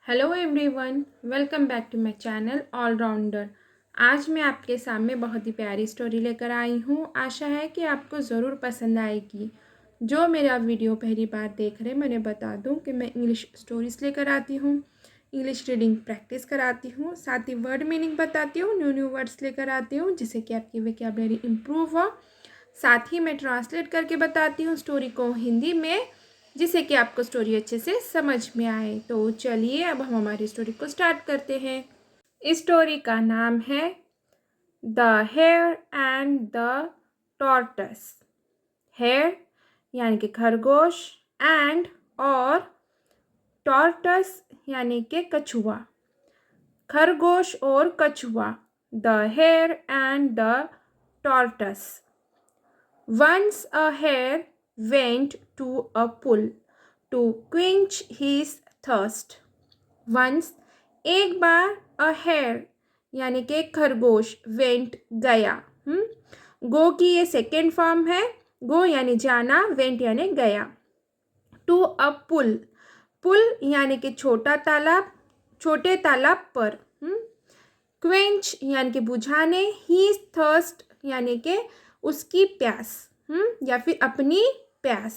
Hello everyone, welcome back to my channel all rounder. आज मैं आपके सामने बहुत ही प्यारी स्टोरी लेकर आई हूँ। आशा है कि आपको ज़रूर पसंद आएगी। जो मेरा वीडियो पहली बार देख रहे हैं, मैं बता दूँ कि मैं इंग्लिश स्टोरीज़ लेकर आती हूँ, इंग्लिश रीडिंग प्रैक्टिस कराती हूँ, साथ ही वर्ड मीनिंग बताती हूँ, न्यू न्यू वर्ड्स लेकर आती हूँ जिससे कि आपकी वोकैबुलरी इम्प्रूव हो। साथ ही मैं ट्रांसलेट करके बताती हूँ स्टोरी को हिंदी में, जिससे कि आपको स्टोरी अच्छे से समझ में आए। तो चलिए अब हम हमारी स्टोरी को स्टार्ट करते हैं। इस स्टोरी का नाम है the hare and the tortoise. Hare यानी कि खरगोश, एंड और टॉर्टस यानी कि कछुआ। खरगोश और कछुआ, the hare and the tortoise. Once a hare went to a pool to quench his thirst. Once, एक बार, a hare यानी कि खरगोश, went गया। गो की ये सेकेंड फॉर्म है। गो यानी जाना, went यानी गया। to a pool, पुल यानी कि छोटा तालाब, छोटे तालाब पर। क्वेंच यानी कि बुझाने, हीज थर्स्ट यानी कि उसकी प्यास, या फिर अपनी प्यास।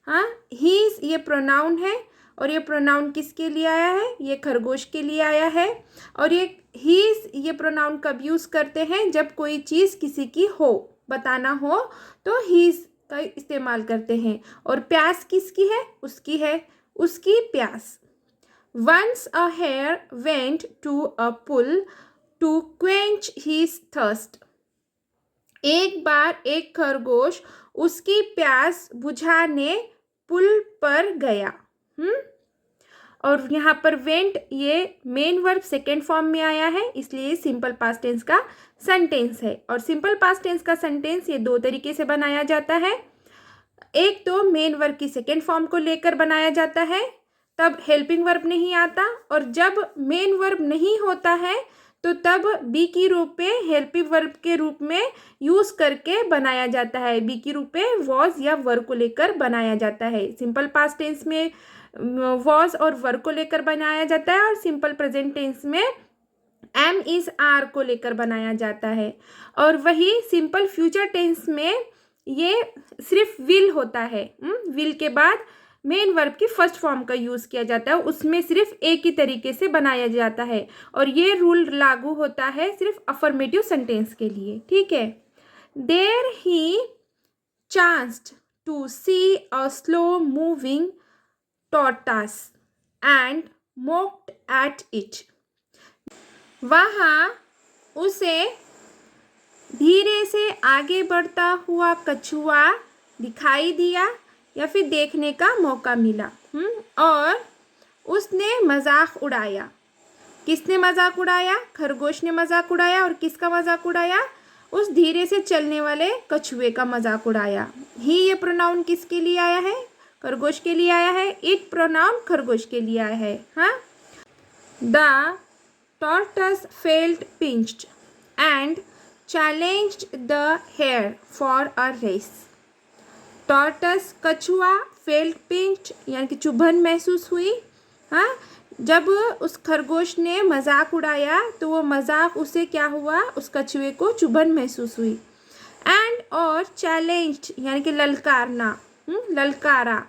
हाँ, हीज ये प्रोनाउन है और ये प्रोनाउन किसके लिए आया है? ये खरगोश के लिए आया है। और ये हीज ये प्रोनाउन कब यूज़ करते हैं? जब कोई चीज़ किसी की हो, बताना हो तो हीज का इस्तेमाल करते हैं। और प्यास किसकी है? उसकी है, उसकी प्यास। Once a hare went to a pool to quench his thirst. एक बार एक खरगोश उसकी प्यास बुझाने पुल पर गया। और यहाँ पर वेंट ये मेन वर्ब सेकेंड फॉर्म में आया है, इसलिए सिंपल पास्ट टेंस का सेंटेंस है। और सिंपल पास्ट टेंस का सेंटेंस ये दो तरीके से बनाया जाता है। एक तो मेन वर्ब की सेकेंड फॉर्म को लेकर बनाया जाता है, तब हेल्पिंग वर्ब नहीं आता। और जब मेन वर्ब नहीं होता है तो तब बी की रूप पे हेल्पिंग वर्ब के रूप में यूज़ करके बनाया जाता है। बी की रूप पे वॉज या वर को लेकर बनाया जाता है। सिंपल पास्ट टेंस में वॉज और वर को लेकर बनाया जाता है, और सिंपल प्रेजेंट टेंस में एम इज आर को लेकर बनाया जाता है। और वही सिंपल फ्यूचर टेंस में ये सिर्फ विल होता है। विल के बाद मेन वर्ब की फर्स्ट फॉर्म का यूज़ किया जाता है, उसमें सिर्फ एक ही तरीके से बनाया जाता है। और ये रूल लागू होता है सिर्फ अफर्मेटिव सेंटेंस के लिए, ठीक है। There he chanced to see a slow moving tortoise and mocked at it. वहाँ उसे धीरे से आगे बढ़ता हुआ कछुआ दिखाई दिया या फिर देखने का मौका मिला। और उसने मजाक उड़ाया। किसने मजाक उड़ाया? खरगोश ने मजाक उड़ाया। और किसका मजाक उड़ाया? उस धीरे से चलने वाले कछुए का मजाक उड़ाया। ही ये प्रोनाउन किसके लिए आया है? खरगोश के लिए आया है। इट प्रोनाउन खरगोश के लिए आया है। हाँ, the tortoise felt pinched and challenged the hare for a race. Tortoise कछुआ felt pinched यानी कि चुभन महसूस हुई। हाँ, जब उस खरगोश ने मजाक उड़ाया तो वो मजाक उसे क्या हुआ? उस कछुए को चुभन महसूस हुई। एंड और challenged यानी कि ललकारना, ललकारा।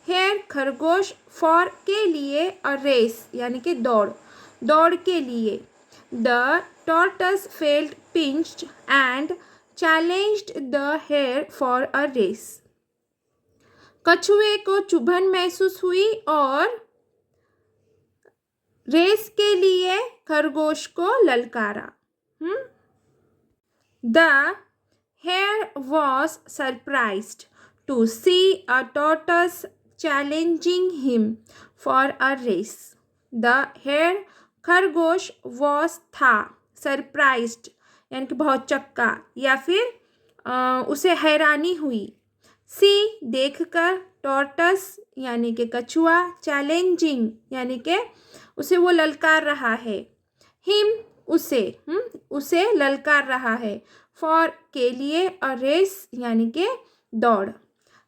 हेयर खरगोश, फॉर के लिए, और रेस यानी कि दौड़, दौड़ के लिए। The tortoise felt pinched and challenged the hare for a race. कछुए को चुभन महसूस हुई और रेस के लिए खरगोश को ललकारा। The hare was surprised to see a tortoise challenging him for a race. The hare खरगोश वॉज था, सरप्राइज्ड यानी कि बहुत चक्का या फिर उसे हैरानी हुई। सी देखकर, टॉर्टस यानी कि कछुआ, चैलेंजिंग यानी कि उसे वो ललकार रहा है। हिम उसे, उसे ललकार रहा है। फॉर के लिए, और रेस यानी कि दौड़।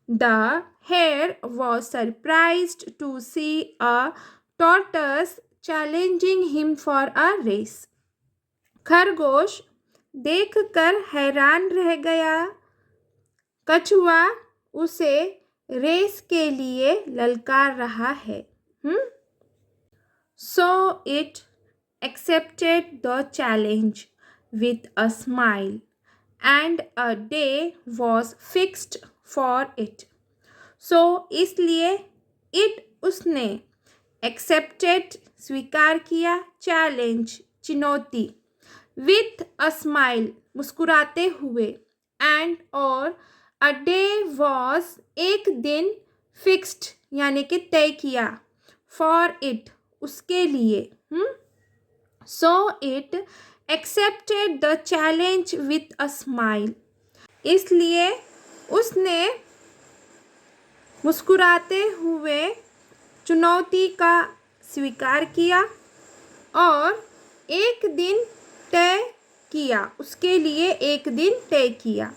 The hare was surprised to see a tortoise challenging him for a race. खरगोश देखकर हैरान रह गया। कछुआ उसे रेस के लिए ललकार रहा है। So it accepted the challenge with a smile, and a day was fixed for it. So इसलिए it उसने accepted स्वीकार किया, challenge चुनौती, with a smile मुस्कुराते हुए, and और a day was एक दिन, fixed यानी कि तय किया, for it उसके लिए। So it accepted the challenge with a smile. इसलिए उसने मुस्कुराते हुए चुनौती का स्वीकार किया और एक दिन तय किया, उसके लिए एक दिन तय किया।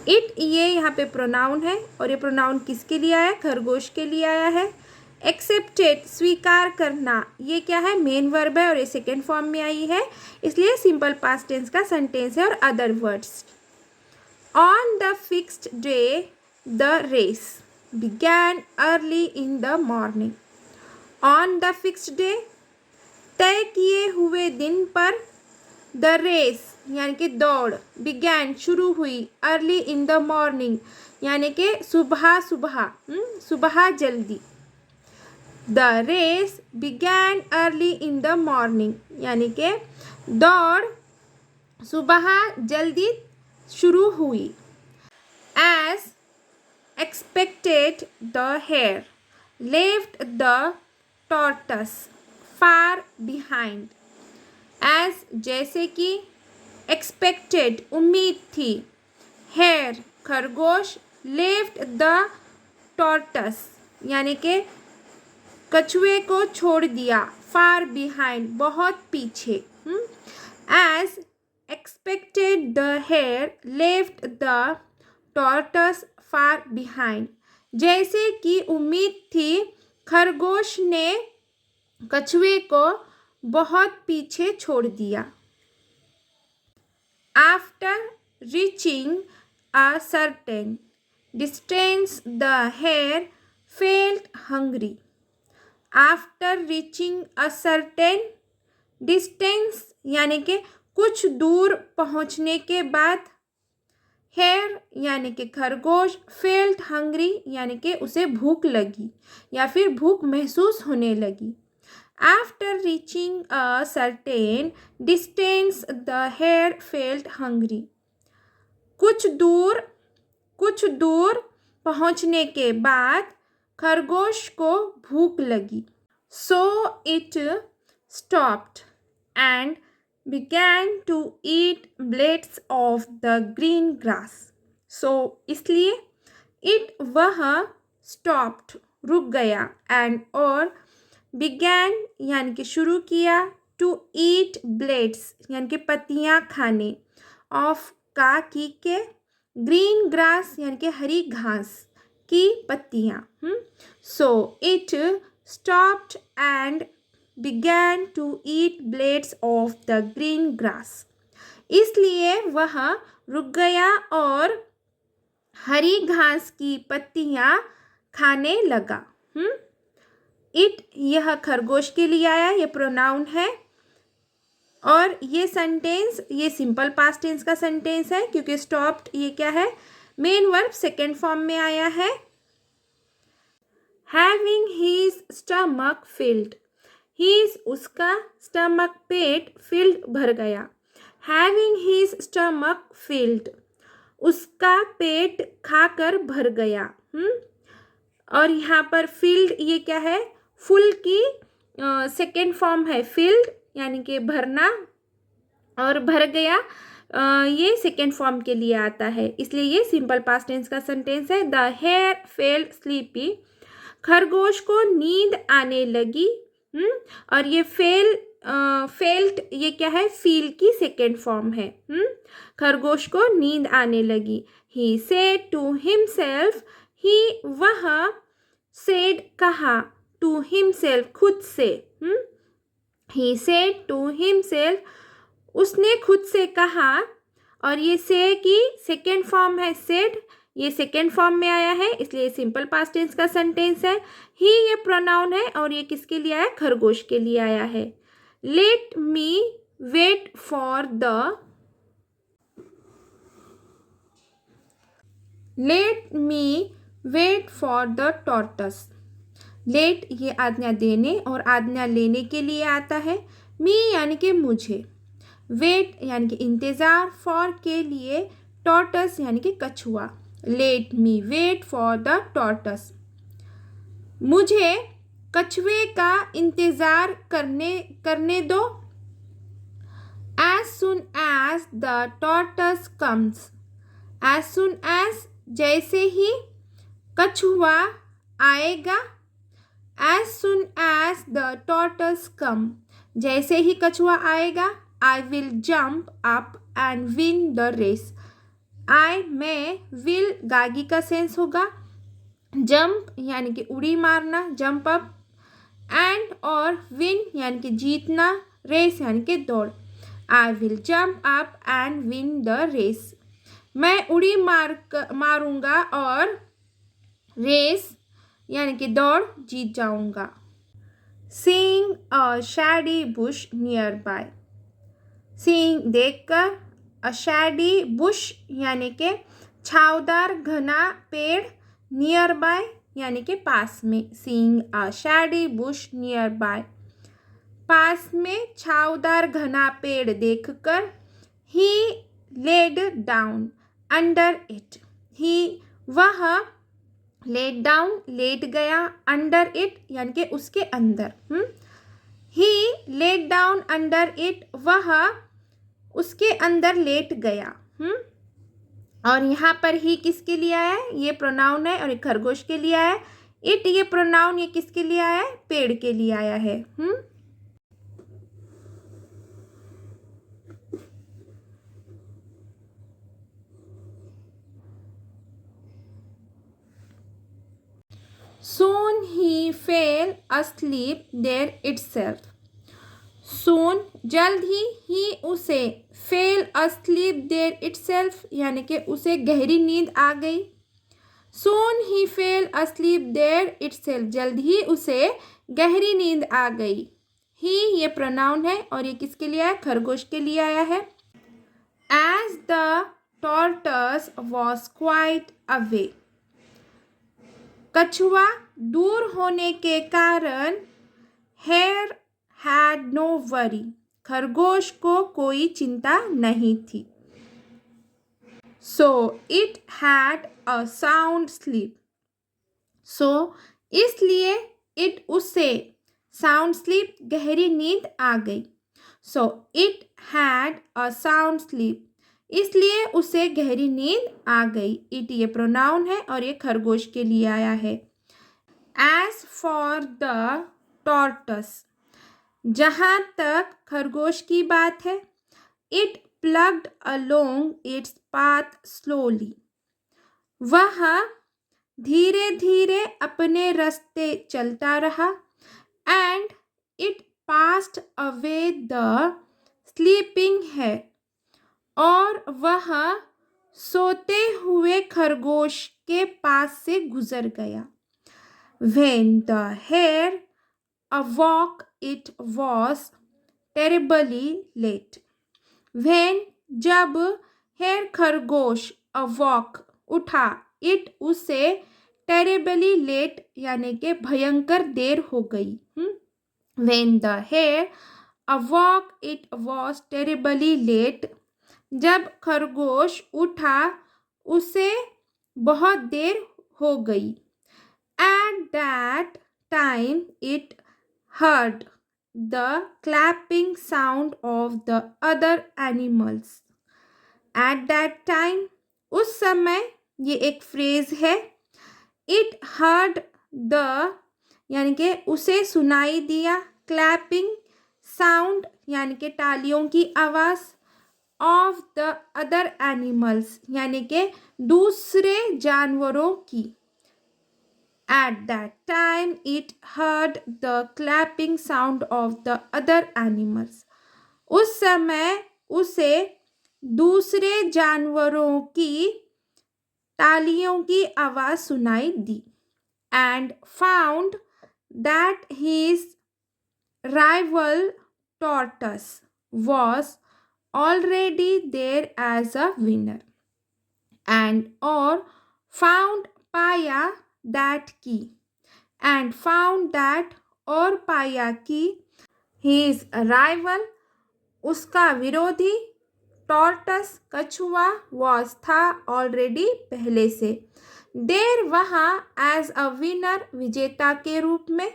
इट ये यहाँ पे प्रोनाउन है और ये प्रोनाउन किसके लिए आया? खरगोश के लिए आया है। एक्सेप्टेड स्वीकार करना, ये क्या है? मेन वर्ब है और ये सेकेंड फॉर्म में आई है, इसलिए सिंपल पास्ट टेंस का सेंटेंस है। और other words, on the fixed day the race began early in the morning. On the fixed day तय किए हुए दिन पर, द रेस यानी कि दौड़, बिगैन शुरू हुई, अर्ली इन द मॉर्निंग यानी कि सुबह सुबह जल्दी। The race began early in the morning यानी कि दौड़ सुबह जल्दी शुरू हुई। As expected the hare left the tortoise far behind. As जैसे कि, एक्सपेक्टेड उम्मीद थी, हेयर खरगोश, लेफ्ट द टॉर्टस यानी कि कछुए को छोड़ दिया, फार बिहाइंड बहुत पीछे। As expected the hare left the tortoise far behind, जैसे कि उम्मीद थी खरगोश ने कछुए को बहुत पीछे छोड़ दिया। After reaching a certain distance the hare felt hungry. After reaching a certain distance यानी कि कुछ दूर पहुंचने के बाद, हेयर यानी कि खरगोश, फेल्ट हंग्री यानी कि उसे भूख लगी या फिर भूख महसूस होने लगी। After reaching a certain distance the hare felt hungry, कुछ दूर पहुंचने के बाद खरगोश को भूख लगी। So it stopped and began to eat blades of the green grass. So इसलिए it वह stopped रुक गया and और began यानी कि शुरू किया, to eat blades यानी कि पत्तियाँ खाने, of का की के, green grass यानी कि हरी घास की पत्तियाँ। So it stopped and began to eat blades of the green grass. इसलिए वह रुक गया और हरी घास की पत्तियाँ खाने लगा। इट यह खरगोश के लिए आया, ये प्रोनाउन है और ये सेंटेंस, ये सिंपल पास्ट टेंस का सेंटेंस है क्योंकि स्टॉप्ड ये क्या है? मेन वर्ब सेकेंड फॉर्म में आया है। Having his stomach filled, his उसका, स्टमक पेट, फिल्ड भर गया। हैविंग हीज स्टमक फिल्ड, उसका पेट खाकर भर गया। और यहाँ पर फिल्ड ये क्या है? फुल की सेकेंड फॉर्म है फिल्ड यानी कि भरना, और भर गया ये सेकेंड फॉर्म के लिए आता है, इसलिए ये सिंपल पास्ट टेंस का सेंटेंस है। द हेयर फेल्ट स्लीपी, खरगोश को नींद आने लगी। और ये फेल्ट ये क्या है? फील की सेकेंड फॉर्म है। खरगोश को नींद आने लगी। ही सेड टू हिमसेल्फ, ही वह, सेड कहा, टू हिमसेल्फ, खुद से। ही सेड टू हिमसेल्फ, उसने खुद से कहा। और ये से की सेकेंड फॉर्म है सेड, ये सेकेंड फॉर्म में आया है, इसलिए सिंपल पास्ट टेंस का सेंटेंस है। ही ये प्रोनाउन है और ये किसके लिए आया है? खरगोश के लिए आया है। Let me wait for the, let me wait for the tortoise. Let ये आज्ञा देने और आज्ञा लेने के लिए आता है। मी यानी कि मुझे, वेट यानी कि इंतज़ार, फॉर के लिए, टॉर्टस यानी कि कछुआ। Let me wait for the tortoise, मुझे कछुए का इंतज़ार करने दो। As soon as the tortoise comes, as soon as जैसे ही, कछुआ आएगा। As soon as the tortoise come, जैसे ही कछुआ आएगा। I will jump up and win the race. I मैं, विल गागी का सेंस होगा। जंप यानी कि उड़ी मारना, जंप अप। एंड और विन यानी कि जीतना, रेस यानी कि दौड़। I will jump up and win the race, मैं उड़ी मारूंगा और रेस यानी कि दौड़ जीत जाऊंगा। Seeing a shady bush near by, seeing देखकर, अ शैडी बुश यानी कि छावदार घना पेड़, नियर बाय यानी कि पास में। Seeing a shady bush nearby, पास में छावदार घना पेड़ देखकर। He laid down under it, he वह, लेट डाउन लेट गया, अंडर इट यानी कि उसके अंदर। He lay down under it, वह उसके अंदर लेट गया। और यहाँ पर ही किसके लिए आया है? ये प्रोनाउन है और ये खरगोश के लिए आया है। इट ये प्रोनाउन ये किसके लिए आया है? पेड़ के लिए आया है। Soon he fell asleep there itself. Soon जल्द ही उसे, fell asleep there itself यानी कि उसे गहरी नींद आ गई। Soon he fell asleep there itself, जल्द ही उसे गहरी नींद आ गई। ही ये प्रोनाउन है और ये किसके लिए आया? खरगोश के लिए आया है। As the tortoise was quite away, कछुआ दूर होने के कारण, हेयर हैड नो वरी, खरगोश को कोई चिंता नहीं थी। So it had a sound sleep, so इसलिए, इट उसे, साउंड स्लीप गहरी नींद आ गई। So it had a sound sleep, इसलिए उसे गहरी नींद आ गई। इट ये प्रोनाउन है और ये खरगोश के लिए आया है। एज फॉर द टॉर्टस, जहाँ तक खरगोश की बात है, it plodded along its path slowly, वह धीरे धीरे अपने रास्ते चलता रहा। And it passed away the sleeping hare, और वह सोते हुए खरगोश के पास से गुजर गया। When the hare awoke, it was terribly late. When जब hare खरगोश awoke उठा, it उसे terribly late यानी कि भयंकर देर हो गई। When the hare awoke, it was terribly late. जब खरगोश उठा उसे बहुत देर हो गई। At that time it heard the clapping sound of the other animals. At that time, उस समय, ये एक फ्रेज है। It heard the यानी कि उसे सुनाई दिया, clapping sound यानी कि तालियों की आवाज़, of the other animals यानी कि दूसरे जानवरों की। At that time, it heard the clapping sound of the other animals. उस समय उसे दूसरे जानवरों की तालियों की आवाज सुनाई दी. And found that his rival tortoise was already there as a winner. And or found पाया that की. And found that और पाया कि his rival उसका विरोधी टॉर्टस कछुआ was था ऑलरेडी पहले से. देर वहाँ एज अ विनर विजेता के रूप में.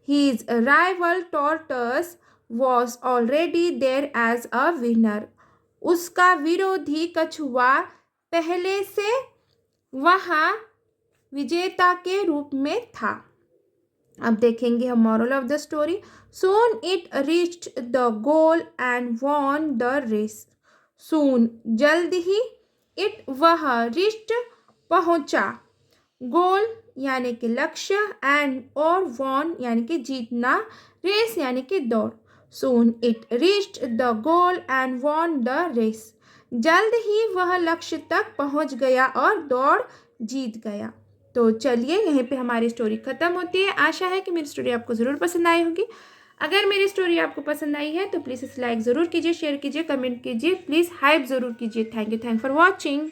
His rival tortoise was already there as a winner. उसका विरोधी कछुआ पहले से वहाँ विजेता के रूप में था. अब देखेंगे हम moral of the story. Soon it reached the goal and won the race. Soon जल्द ही. It वह reached पहुंचा. गोल यानी कि लक्ष्य एंड और won यानी कि जीतना. रेस यानी कि दौड़. Soon it reached the goal and won the race. जल्द ही वह लक्ष्य तक पहुंच गया और दौड़ जीत गया. तो चलिए यहीं पे हमारी स्टोरी ख़त्म होती है. आशा है कि मेरी स्टोरी आपको ज़रूर पसंद आई होगी. अगर मेरी स्टोरी आपको पसंद आई है तो प्लीज़ इसे लाइक ज़रूर कीजिए, शेयर कीजिए, कमेंट कीजिए, प्लीज़ हाइप ज़रूर कीजिए. Thank you for watching.